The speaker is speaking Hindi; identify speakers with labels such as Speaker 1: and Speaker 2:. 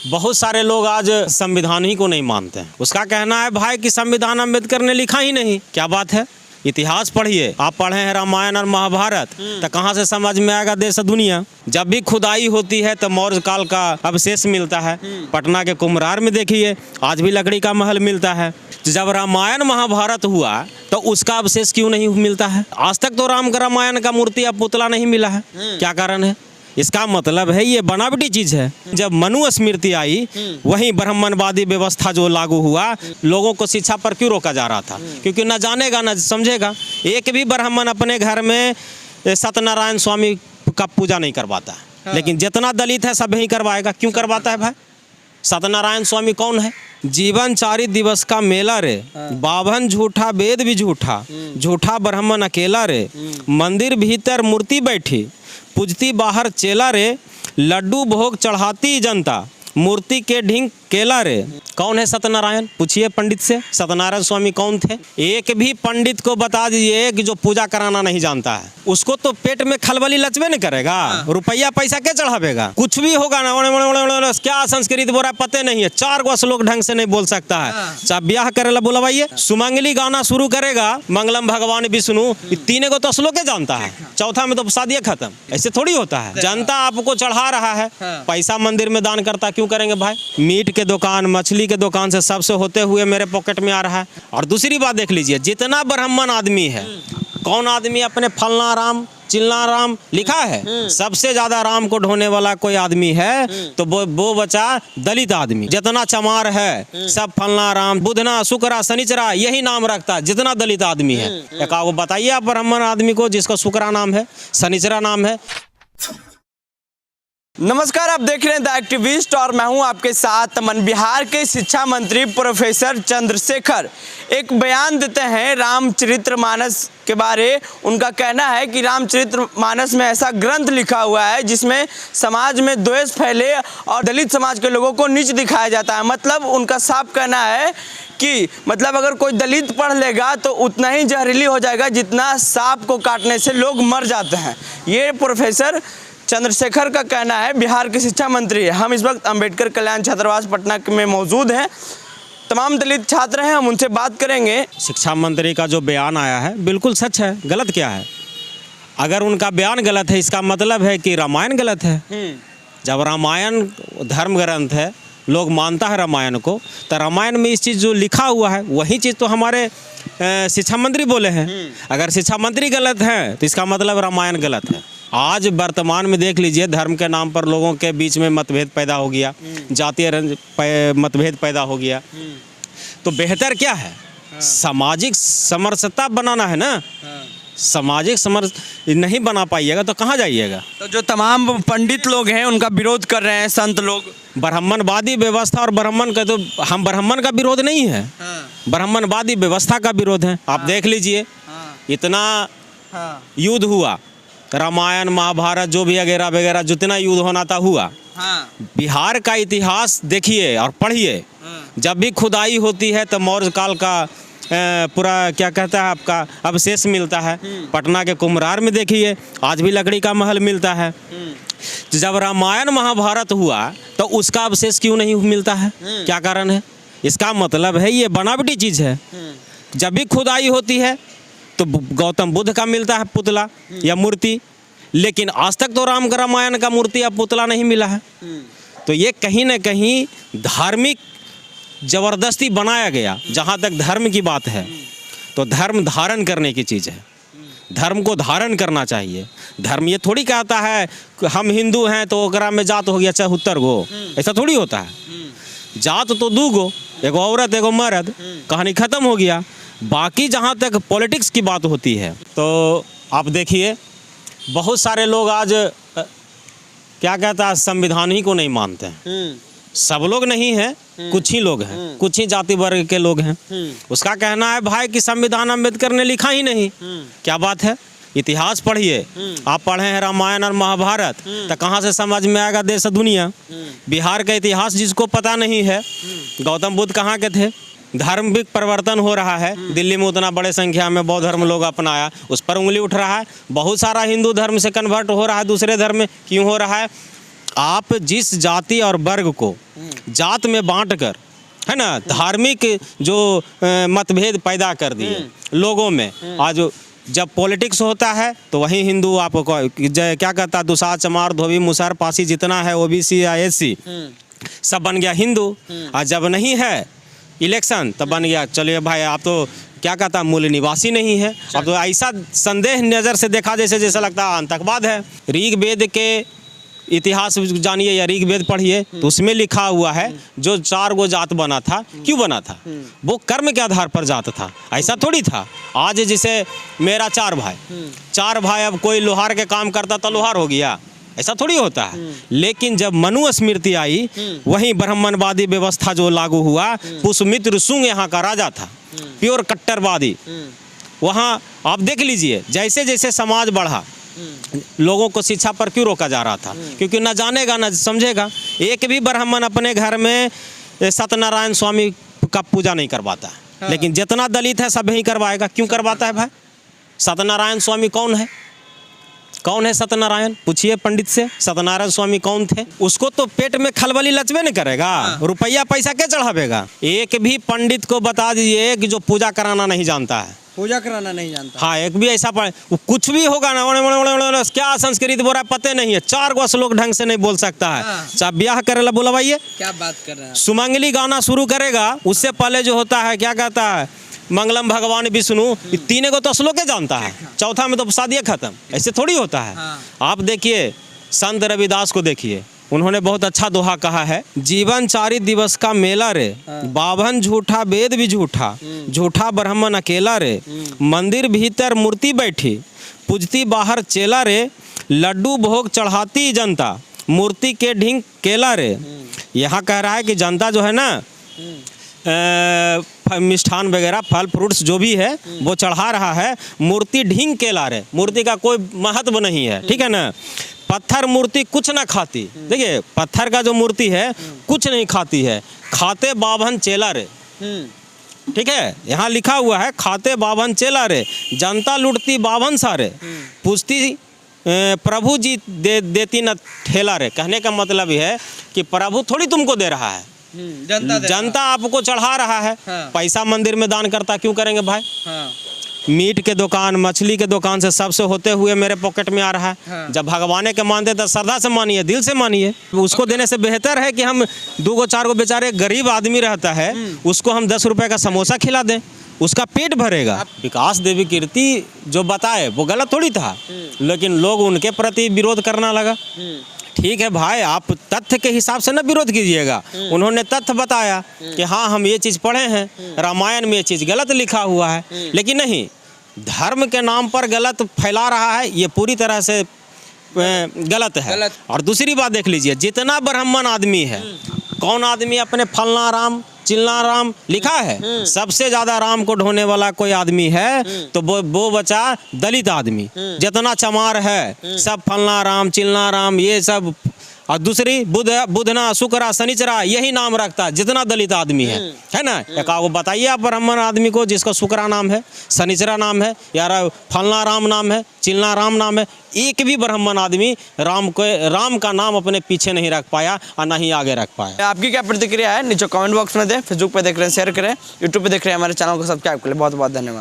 Speaker 1: बहुत सारे लोग आज संविधान ही को नहीं मानते हैं। उसका कहना है भाई कि संविधान अम्बेडकर ने लिखा ही नहीं। क्या बात है, इतिहास पढ़िए। आप पढ़े हैं रामायण और महाभारत, तो कहाँ से समझ में आएगा देश दुनिया। जब भी खुदाई होती है तो मौर्य काल का अवशेष मिलता है। पटना के कुम्हरार में देखिए आज भी लकड़ी का महल मिलता है। जब रामायण महाभारत हुआ तो उसका अवशेष क्यों नहीं मिलता है? आज तक तो राम का रामायण का मूर्ति या पुतला नहीं मिला है। क्या कारण है? इसका मतलब है ये बनावटी चीज है। जब मनुस्मृति आई वहीं ब्राह्मणवादी व्यवस्था जो लागू हुआ, लोगों को शिक्षा पर क्यों रोका जा रहा था? क्योंकि न जानेगा न समझेगा। एक भी ब्राह्मण अपने घर में सत्यनारायण स्वामी का पूजा नहीं करवाता, लेकिन जितना दलित है सब ही करवाएगा। क्यों करवाता है भाई? सत्यनारायण स्वामी कौन है? जीवन 4 दिवस का मेला रे, 52 झूठा वेद भी झूठा, झूठा ब्राह्मण अकेला रे, मंदिर भीतर मूर्ति बैठी, पूजती बाहर चेला रे, लड्डू भोग चढ़ाती जनता, मूर्ति के ढींग केला रे। कौन है सत्यनारायण? पूछिए पंडित से, सत्यनारायण स्वामी कौन थे? एक भी पंडित को बता दीजिए कि जो पूजा कराना नहीं जानता है, उसको तो पेट में खलबली लचबे नहीं करेगा। रुपया पैसा क्या चढ़ावेगा? कुछ भी होगा ना, क्या संस्कृत बोल रहा है पते नहीं है। 4 गो श्लोक ढंग से नहीं बोल सकता है। चाहे ब्याह करेला बुलवाइए, सुमंगली गाना शुरू करेगा, मंगलम भगवान विष्णु, 3 गो तो श्लोक जानता है, चौथा में तो शादी खत्म। ऐसे थोड़ी होता है। जनता आपको चढ़ा रहा है, पैसा मंदिर में दान करता क्यों करेंगे भाई? मीट के दुकान, मछली के दुकान से सबसे होते हुए मेरे पॉकेट में आ रहा है। और दूसरी बात देख लीजिए, जितना ब्राह्मण आदमी है, कौन आदमी अपने फलना राम चिल्ला राम लिखा है? सबसे ज्यादा राम को ढोने वाला कोई आदमी है तो वो बचा दलित आदमी। जितना चमार है सब फलना राम, बुधना शुक्रा शनिचरा यही नाम रखता है जितना दलित आदमी है। एक वो बताइए आप ब्राह्मण आदमी को जिसका शुक्रा नाम है, शनिचरा नाम है।
Speaker 2: नमस्कार, आप देख रहे हैं द एक्टिविस्ट और मैं हूं आपके साथ मन। बिहार के शिक्षा मंत्री प्रोफेसर चंद्रशेखर एक बयान देते हैं रामचरितमानस के बारे। उनका कहना है कि रामचरितमानस में ऐसा ग्रंथ लिखा हुआ है जिसमें समाज में द्वेष फैले और दलित समाज के लोगों को नीच दिखाया जाता है। मतलब उनका साफ कहना है कि अगर कोई दलित पढ़ लेगा तो उतना ही जहरीली हो जाएगा जितना सांप को काटने से लोग मर जाते हैं। ये प्रोफेसर चंद्रशेखर का कहना है, बिहार के शिक्षा मंत्री। हम इस वक्त अंबेडकर कल्याण छात्रावास पटना में मौजूद हैं। तमाम दलित छात्र हैं, हम उनसे बात करेंगे।
Speaker 1: शिक्षा मंत्री का जो बयान आया है बिल्कुल सच है। गलत क्या है? अगर उनका बयान गलत है इसका मतलब है कि रामायण गलत है। जब रामायण धर्म ग्रंथ है, लोग मानता है रामायण को, तो रामायण में इस चीज़ जो लिखा हुआ है वही चीज़ तो हमारे शिक्षा मंत्री बोले हैं। अगर शिक्षा मंत्री गलत हैं तो इसका मतलब रामायण गलत है। आज वर्तमान में देख लीजिए, धर्म के नाम पर लोगों के बीच में मतभेद पैदा हो गया, जातीय मतभेद पैदा हो गया। तो बेहतर क्या है? सामाजिक समरसता बनाना है ना। सामाजिक समरस नहीं बना पाइएगा तो कहाँ जाइएगा?
Speaker 2: तो जो तमाम पंडित लोग हैं उनका विरोध कर रहे हैं संत लोग।
Speaker 1: ब्राह्मणवादी व्यवस्था और ब्राह्मण का तो हम ब्राह्मण का विरोध नहीं है, ब्राह्मणवादी व्यवस्था का विरोध है। आप देख लीजिए, इतना युद्ध हुआ, रामायण महाभारत जो भी वगैरह वगैरह जितना युद्ध होना था हुआ। बिहार का इतिहास देखिए और पढ़िए। जब भी खुदाई होती है तो मौर्य काल का पूरा क्या कहता है आपका अवशेष मिलता है। पटना के कुम्हरार में देखिए आज भी लकड़ी का महल मिलता है। जब रामायण महाभारत हुआ तो उसका अवशेष क्यों नहीं मिलता है? क्या कारण है? इसका मतलब है ये बनावटी चीज है। जब भी खुदाई होती है तो गौतम बुद्ध का मिलता है पुतला या मूर्ति, लेकिन आज तक तो राम का रामायण का मूर्ति या पुतला नहीं मिला है। तो ये कहीं ना कहीं धार्मिक जबरदस्ती बनाया गया। जहाँ तक धर्म की बात है तो धर्म धारण करने की चीज़ है, धर्म को धारण करना चाहिए। धर्म ये थोड़ी कहता है हम हिंदू हैं तो ओकरा में जात हो गया 74 गो, ऐसा थोड़ी होता है। जात तो 2 गो, एगो औरत एगो मर्द, कहानी खत्म हो गया। बाकी जहाँ तक पॉलिटिक्स की बात होती है तो आप देखिए बहुत सारे लोग आज क्या कहता है संविधान ही को नहीं मानते हैं। सब लोग नहीं हैं, कुछ ही लोग हैं, कुछ ही जाति वर्ग के लोग हैं। उसका कहना है भाई कि संविधान अम्बेडकर ने लिखा ही नहीं। क्या बात है? इतिहास पढ़िए। आप पढ़े हैं रामायण और महाभारत, तो कहाँ से समझ में आएगा देश दुनिया। बिहार का इतिहास जिसको पता नहीं है, गौतम बुद्ध कहाँ के थे? धार्मिक परिवर्तन हो रहा है दिल्ली में, उतना बड़े संख्या में बौद्ध धर्म लोग अपनाया, उस पर उंगली उठ रहा है। बहुत सारा हिंदू धर्म से कन्वर्ट हो रहा है दूसरे धर्म में, क्यों हो रहा है? आप जिस जाति और वर्ग को जात में बांटकर, है ना, धार्मिक जो मतभेद पैदा कर दिए लोगों में। आज जब पॉलिटिक्स होता है तो वही हिंदू आपको क्या कहता है, दुसाध, चमार, धोबी, मुसहर, पासी जितना है, ओबीसी या एससी सब बन गया हिंदू। और जब नहीं है इलेक्शन तब बन गया, चलिए भाई आप तो क्या कहता, मूल निवासी नहीं है। अब तो ऐसा संदेह नज़र से देखा जैसे जैसा लगता है आतंकवाद है। ऋग्वेद के इतिहास जानिए या ऋग्वेद पढ़िए तो उसमें लिखा हुआ है जो 4 गो जात बना था, क्यों बना था? वो कर्म के आधार पर जात था, ऐसा थोड़ी था। आज जैसे मेरा 4 भाई, अब कोई लोहार के काम करता तो लोहार हो गया, ऐसा थोड़ी होता है। लेकिन जब मनु स्मृति आई, वहीं ब्राह्मणवादी व्यवस्था जो लागू हुआ, पुष्यमित्र शुंग यहाँ का राजा था, प्योर कट्टरवादी। वहाँ आप देख लीजिए जैसे जैसे समाज बढ़ा, लोगों को शिक्षा पर क्यों रोका जा रहा था? क्योंकि न जानेगा न समझेगा। एक भी ब्राह्मण अपने घर में सत्यनारायण स्वामी का पूजा नहीं करवाता है। हाँ। लेकिन जितना दलित है सब ही करवाएगा। क्यों करवाता है भाई? सत्यनारायण स्वामी कौन है? कौन है सत्यनारायण? पूछिए पंडित से, सत्यनारायण स्वामी कौन थे? उसको तो पेट में खलबली लचबे नहीं करेगा। हाँ। रुपया पैसा क्या चढ़ावेगा? एक भी पंडित को बता दीजिए कि जो पूजा कराना नहीं जानता है,
Speaker 2: पूजा कराना नहीं जानता।
Speaker 1: हाँ, एक भी ऐसा कुछ भी होगा ना, क्या संस्कृत बोल रहा है पते नहीं है, 4 गो श्लोक ढंग से नहीं बोल सकता है।
Speaker 2: हाँ।
Speaker 1: चाहे ब्याह करेला बुलवाइए,
Speaker 2: क्या बात कर रहे हैं?
Speaker 1: सुमंगली गाना शुरू करेगा, उससे पहले जो होता है क्या कहता है, मंगलम भगवान विष्णु, 3 गो तो श्लोक जानता है, चौथा में तो शादी खत्म। ऐसे थोड़ी होता है।
Speaker 2: हाँ।
Speaker 1: आप देखिए संत रविदास को देखिए, उन्होंने बहुत अच्छा दोहा कहा है, जीवन 4 दिवस का मेला रे, बाभन झूठा वेद भी झूठा, झूठा ब्राह्मण अकेला रे, मंदिर भीतर मूर्ति बैठी, पूजती बाहर चेला रे, लड्डू भोग चढ़ाती जनता, मूर्ति के ढींग केला रे। यहाँ कह रहा है कि जनता जो है ना मिष्ठान वगैरह फल फ्रूट्स जो भी है वो चढ़ा रहा है, मूर्ति ढींग केला रे, मूर्ति का कोई महत्व नहीं है, ठीक है ना। पत्थर मूर्ति कुछ ना खाती, देखिए पत्थर का जो मूर्ति है कुछ नहीं खाती है, खाते बाभन चेला रे, ठीक है, यहाँ लिखा हुआ है खाते बाभन चेला रे, जनता लूटती बाभन सारे, पूछती प्रभु जी देती न ठेला रे। कहने का मतलब है कि प्रभु थोड़ी तुमको दे रहा है, जनता आपको चढ़ा रहा है। हाँ। पैसा मंदिर में दान करता क्यों करेंगे भाई? हाँ। मीट के दुकान, मछली के दुकान से सबसे होते हुए मेरे पॉकेट में आ रहा है। हाँ। जब भगवान के मानते तो श्रद्धा से मानिए, दिल से मानिए। उसको देने से बेहतर है कि हम 2 गो 4 गो बेचारे गरीब आदमी रहता है, उसको हम 10 रुपए का समोसा खिला दें, उसका पेट भरेगा। विकास देवी कीर्ति जो बताए वो गलत थोड़ी था, लेकिन लोग उनके प्रति विरोध करना लगा। ठीक है भाई, आप तथ्य के हिसाब से ना विरोध कीजिएगा। उन्होंने तथ्य बताया कि हाँ हम ये चीज़ पढ़े हैं, रामायण में ये चीज़ गलत लिखा हुआ है, लेकिन नहीं, धर्म के नाम पर गलत फैला रहा है, ये पूरी तरह से गलत है। और दूसरी बात देख लीजिए, जितना ब्राह्मण आदमी है, कौन आदमी अपने फलना राम चिलना राम लिखा है? सबसे ज्यादा राम को ढोने वाला कोई आदमी है तो वो बचा दलित आदमी। जितना चमार है सब फलना राम चिलना राम ये सब, और दूसरी बुधना शुक्रा शनिचरा यही नाम रखता है जितना दलित आदमी है ना। एक वो बताइए आप ब्राह्मण आदमी को जिसका शुक्रा नाम है, शनिचरा नाम है, यार फलना राम नाम है, चिलना राम नाम है, एक भी ब्राह्मण आदमी राम का नाम अपने पीछे नहीं रख पाया और ना ही आगे रख पाया।
Speaker 2: आपकी क्या प्रतिक्रिया है नीचे कमेंट बॉक्स में दें। फेसबुक पे देख रहे हैं शेयर करें, यूट्यूब पे देख रहे हैं हमारे चैनल को सब्सक्राइब करें। बहुत बहुत धन्यवाद।